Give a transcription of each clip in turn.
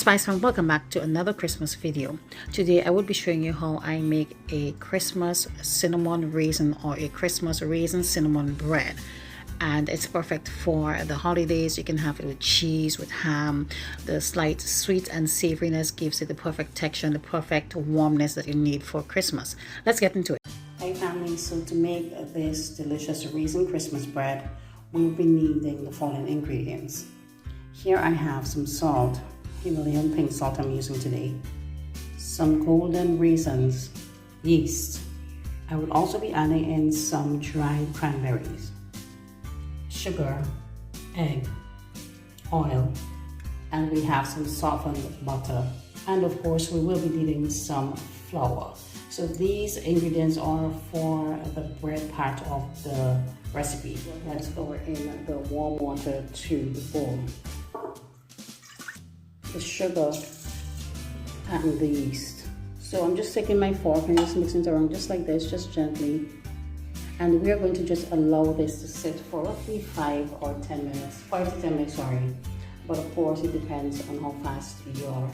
Spice Fam, welcome back to another Christmas video. Today I will be showing you how I make a Christmas cinnamon raisin or a Christmas raisin cinnamon bread, and it's perfect for the holidays. You can have it with cheese, with ham. The slight sweet and savoriness gives it the perfect texture and the perfect warmness that you need for Christmas. Let's get into it. Hey family, so to make this delicious raisin Christmas bread, we'll be needing the following ingredients. Here I have some salt, Himalayan pink salt I'm using today, some golden raisins, yeast. I will also be adding in some dried cranberries, sugar, egg, oil, and we have some softened butter. And of course, we will be needing some flour. So these ingredients are for the bread part of the recipe. Let's pour in the warm water to the bowl, the sugar and the yeast. So I'm just taking my fork and just mixing it around just like this, just gently. And we are going to just allow this to sit for roughly 5 to 10 minutes, sorry. But of course it depends on how fast your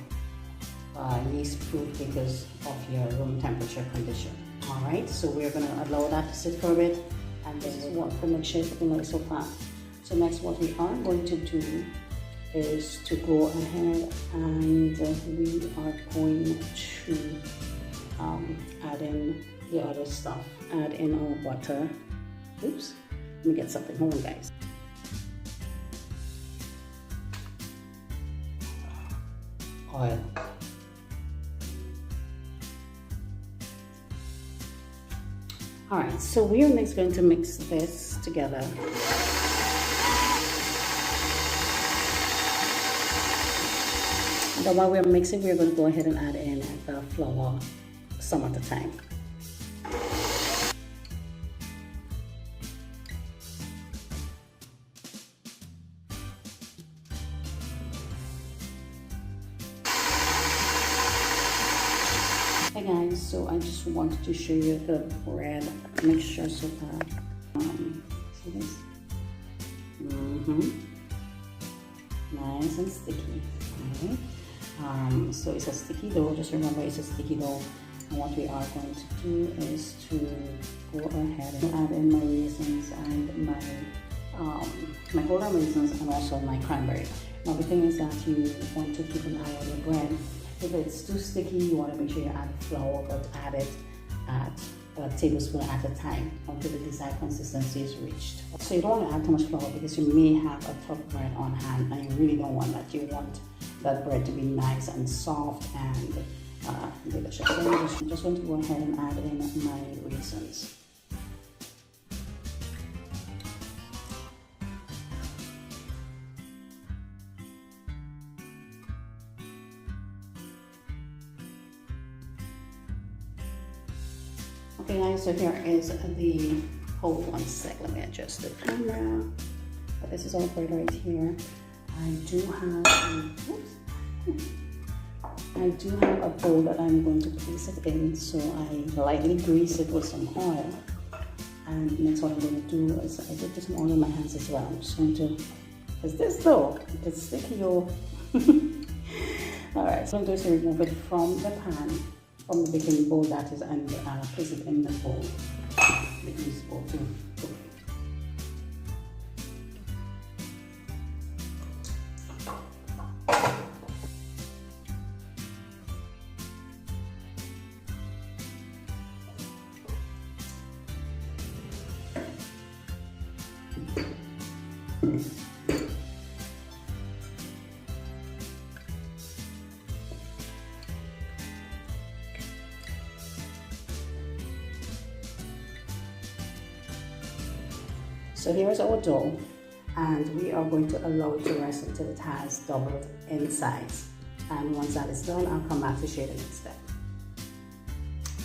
yeast proof because of your room temperature condition. All right, so we're gonna allow that to sit for a bit, and this is what the mixture is looking like so far. So next what we are going to do is to go ahead and we are going to add in the other stuff. Add in our butter. Oops, let me get something. Hold on guys. Oil. All right, so we are next going to mix this together. And while we're mixing, we're going to go ahead and add in the flour some at a time. Hey guys, so I just wanted to show you the bread mixture so far. See this? Nice and sticky. Okay. So it's a sticky dough. Just remember, it's a sticky dough. And what we are going to do is to go ahead and add in my raisins and my golden raisins and also my cranberry. Now the thing is that you want to keep an eye on your bread. If it's too sticky, you want to make sure you add flour, but add it at a tablespoon at a time until the desired consistency is reached. So you don't want to add too much flour because you may have a tough bread on hand, and you really don't want that. You want that bread to be nice and soft and delicious. So I'm just going to go ahead and add in my raisins. Okay guys, so here is the, hold one sec, let me adjust the camera. But this is all bread right here. I do have a bowl that I'm going to place it in, so I lightly grease it with some oil. And next what I'm going to do is I did some oil in my hands as well. I'm just going to, is this though? It's sticky though. Alright, so I'm going to remove it from the pan, from the baking bowl that is, and place it in the bowl, the grease bowl too. So here's our dough, and we are going to allow it to rest until it has doubled in size. And once that is done, I'll come back to share the next step.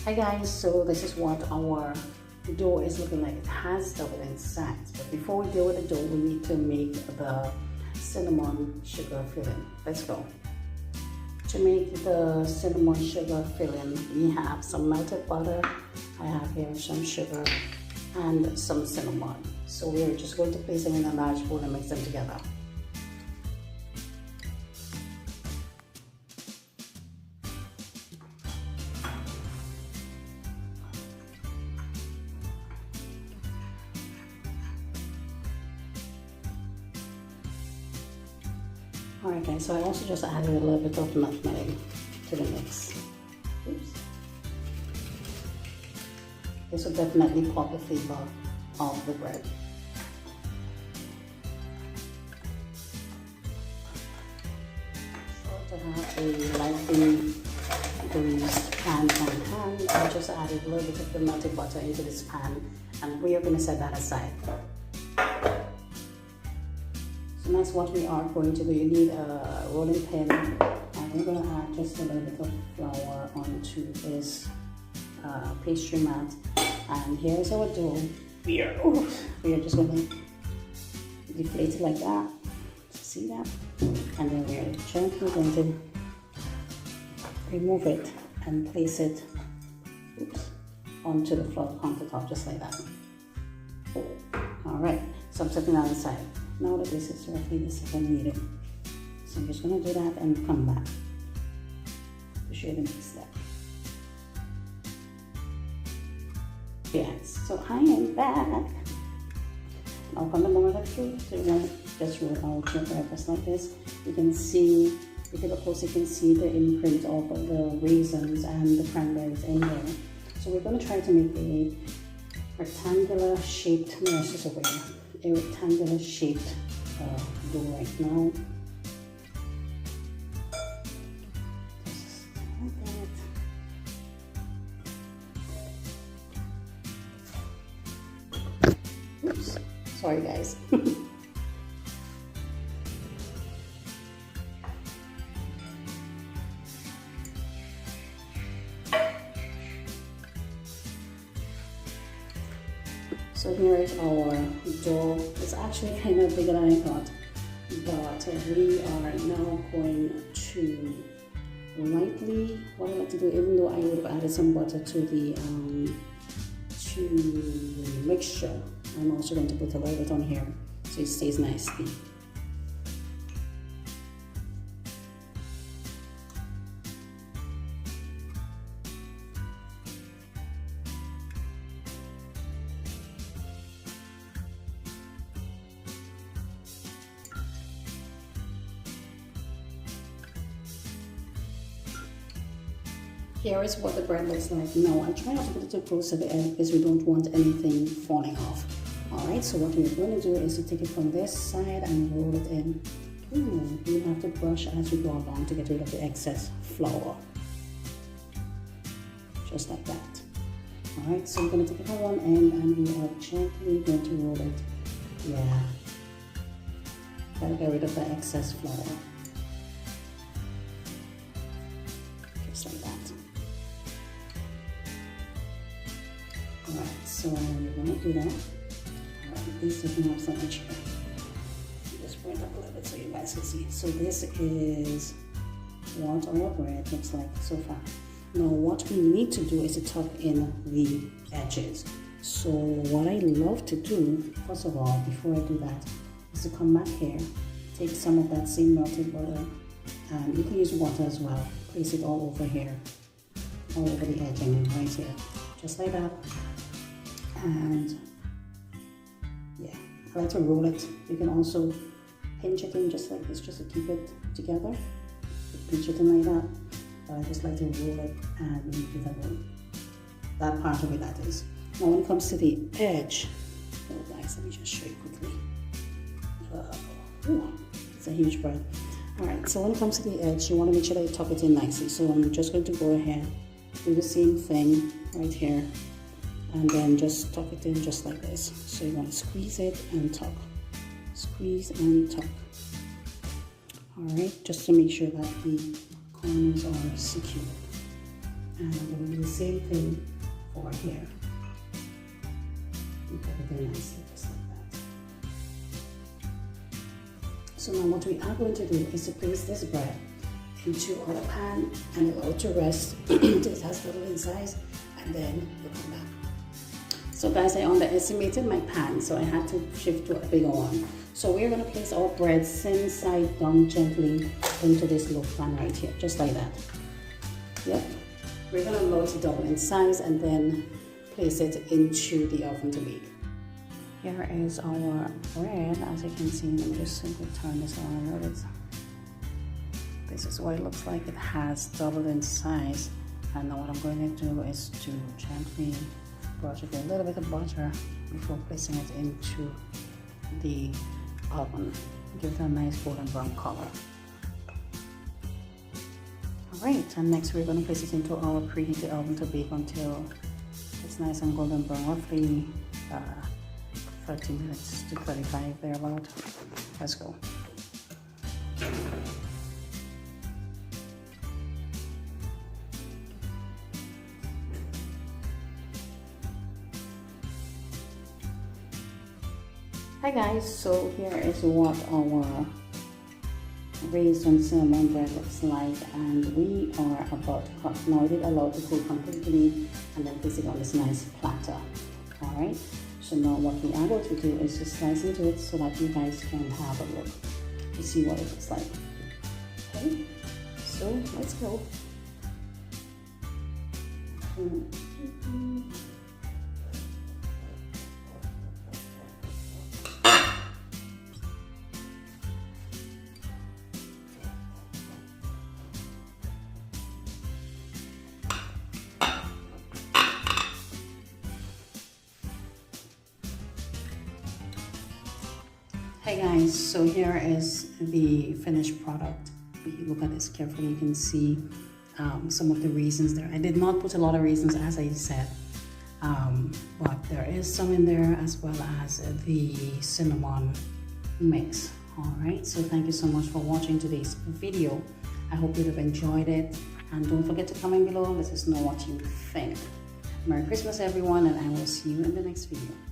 Hi guys, so this is what our dough is looking like. It has doubled in size. But before we deal with the dough, we need to make the cinnamon sugar filling. Let's go. To make the cinnamon sugar filling, we have some melted butter. I have here some sugar and some cinnamon. So we're just going to place them in a large bowl and mix them together. Alright guys, so I also just added a little bit of nutmeg to the mix. Oops. This will definitely pop the flavor of the bread. So to have a lightly greased pan on hand, I just added a little bit of the melted butter into this pan, and we are going to set that aside. So next, what we are going to do, you need a rolling pin, and we're going to add just a little bit of flour onto this pastry mat. And here's our dough. We are just going to deflate it like that. See that? And then we're gently going to remove it and place it onto the floor countertop, just like that. Alright, so I'm setting that aside. Now that this is roughly the second meeting, so I'm just going to do that and come back to show you the next step. Yes, so I am back. Now from the moment of truth, so you want to just roll out your bread just like this. You can see, if you look close, you can see the imprint of the raisins and the cranberries in there. So we're going to try to make a rectangular shaped, a rectangular shaped dough right now. Just like that. Oops, sorry guys. So here is our dough. It's actually kind of bigger than I thought, but we are now going to lightly, what I like to do, even though I would have added some butter to the mixture, I'm also going to put a little bit on here so it stays nicely. Here is what the bread looks like now. I'm trying not to put it too close to the edge because we don't want anything falling off. Alright, so what we're going to do is to take it from this side and roll it in. You have to brush as you go along to get rid of the excess flour. Just like that. Alright, so we're going to take it from one end and we are gently going to roll it. Yeah. Gotta get rid of the excess flour. Just like that. Alright, so we're going to do that. Alright, this doesn't have so much here. Just bring it up a little bit so you guys can see. So this is what our bread looks like so far. Now what we need to do is to tuck in the edges. So what I love to do, first of all, before I do that, is to come back here, take some of that same melted butter, and you can use water as well. Place it all over here, all over the edging right here, just like that. And yeah, I like to roll it. You can also pinch it in just like this, just to keep it together. Pinch it in like that. But I just like to roll it and make it a that part of it, that is. Now when it comes to the edge, oh guys, let me just show you quickly. It's a huge bread. Alright, so when it comes to the edge, you want to make sure that you tuck it in nicely. So I'm just going to go ahead, do the same thing right here, and then just tuck it in just like this. So you want to squeeze it and tuck. Squeeze and tuck. Alright, just to make sure that the corners are secure. And I'm going to do the same thing for here. And put it in nicely, just like that. So now what we are going to do is to place this bread into our pan and allow it to rest until it has little in size, and then we'll come back. So guys, I underestimated my pan, so I had to shift to a bigger one. So we're going to place our bread same side down gently into this loaf pan right here, just like that. Yep. We're going to lower it down in size and then place it into the oven to bake. Here is our bread, as you can see. Let me just simply turn this around a little bit. This is what it looks like. It has doubled in size. And now what I'm going to do is to gently brush it with a little bit of butter before placing it into the oven. Give it a nice golden brown color. Alright, and next we're going to place it into our preheated oven to bake until it's nice and golden brown, roughly 30 minutes to 35 thereabout. Let's go. Hi guys, so here is what our raisin cinnamon bread looks like, and we are about to cut. Now it is allowed to cool completely and then place it on this nice platter. Alright, so now what we are going to do is just slice into it so that you guys can have a look to see what it looks like. Okay, so let's go. Hey guys, so here is the finished product. If you look at this carefully, you can see some of the raisins there. I did not put a lot of raisins, as I said, but there is some in there, as well as the cinnamon mix. All right, so thank you so much for watching today's video. I hope you have enjoyed it, and don't forget to comment below. Let us know what you think. Merry Christmas everyone, and I will see you in the next video.